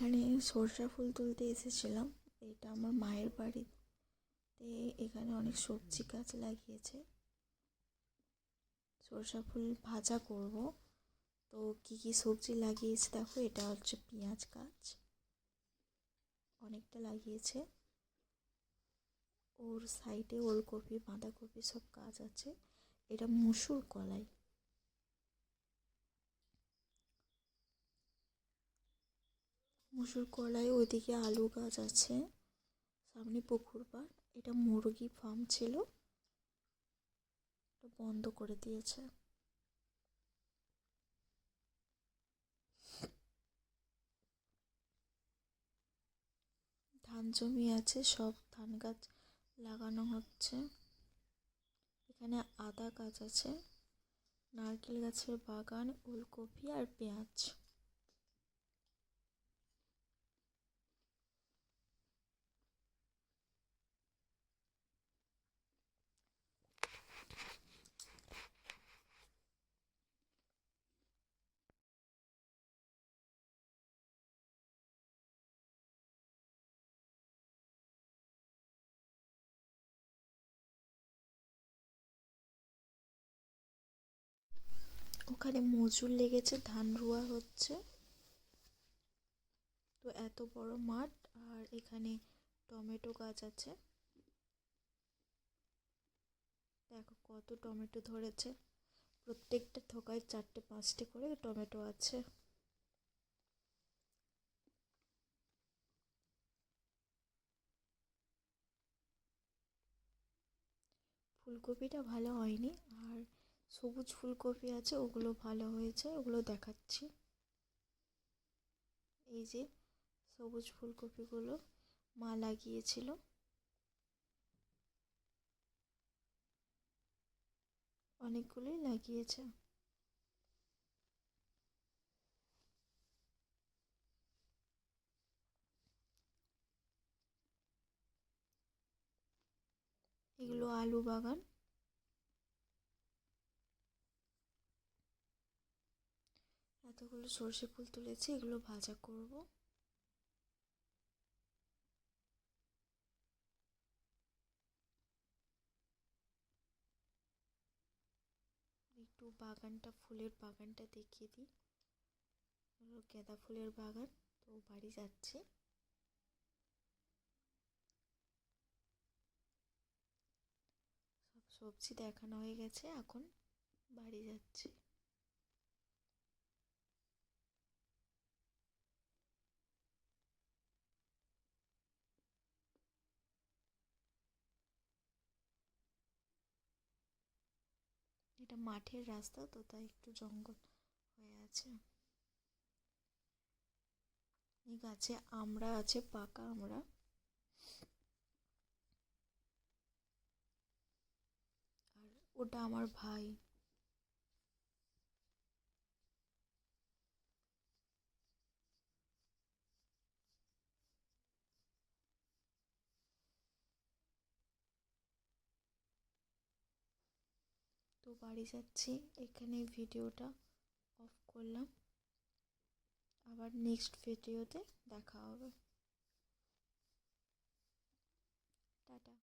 এখানে সরষা ফুল তুলতে এসেছিলাম। এটা আমার মায়ের বাড়িতে। এখানে অনেক সবজি গাছ লাগিয়েছে। সরষা ফুল ভাজা করব। তো কি কি সবজি লাগিয়েছে দেখো, এটা হচ্ছে পেঁয়াজ গাছ, অনেকটা লাগিয়েছে। ওর সাইডে ওলকপি, বাঁধাকপি সব গাছ আছে। এটা মসুর কলাই। ওইদিকে আলু গাছ আছে, সামনে পুকুর পাড়। এটা মুরগি ফার্ম ছিল, এটা বন্ধ করে দিয়েছে। ধান জমি আছে, সব ধান গাছ লাগানো হচ্ছে। এখানে আদা গাছ আছে, নারকেল গাছের বাগান, ওলকপি আর পেঁয়াজ। ওখানে মজুর লেগেছে, ধান রোয়া হচ্ছে। তো এত বড় মাঠ, আর এখানে টমেটো গাছ আছে। দেখো কত টমেটো ধরেছে, প্রত্যেকটা থোকায় 4-5টি করে টমেটো আছে। ফুলকপিটা ভালো হয়নি, আর সবুজ ফুলকপি আছে, ওগুলো ভালো হয়েছে, ওগুলো দেখাচ্ছি। এই যে সবুজ ফুলকপিগুলো মা লাগিয়েছিল। অনেকগুলোই লাগিয়েছে। এগুলো আলু বাগান। এতগুলো সর্ষে ফুল তুলেছি, এগুলো ভাজা করব। একটু বাগানটা, ফুলের বাগানটা দেখিয়ে দিই। হলো গাঁদা ফুলের বাগান। তো বাড়ি যাচ্ছি। সব সবজি দেখানো হয়ে গেছে, এখন বাড়ি যাচ্ছি। এটা মাঠের রাস্তা, তো তাই একটু জঙ্গল হয়ে আছে। এই গাছে আমড়া আছে, পাকা আমড়া। আর ওটা আমার ভাই। তো বাড়ি যাচ্ছি, এখানে ভিডিওটা অফ করলাম। আবার নেক্সট ভিডিওতে দেখা হবে।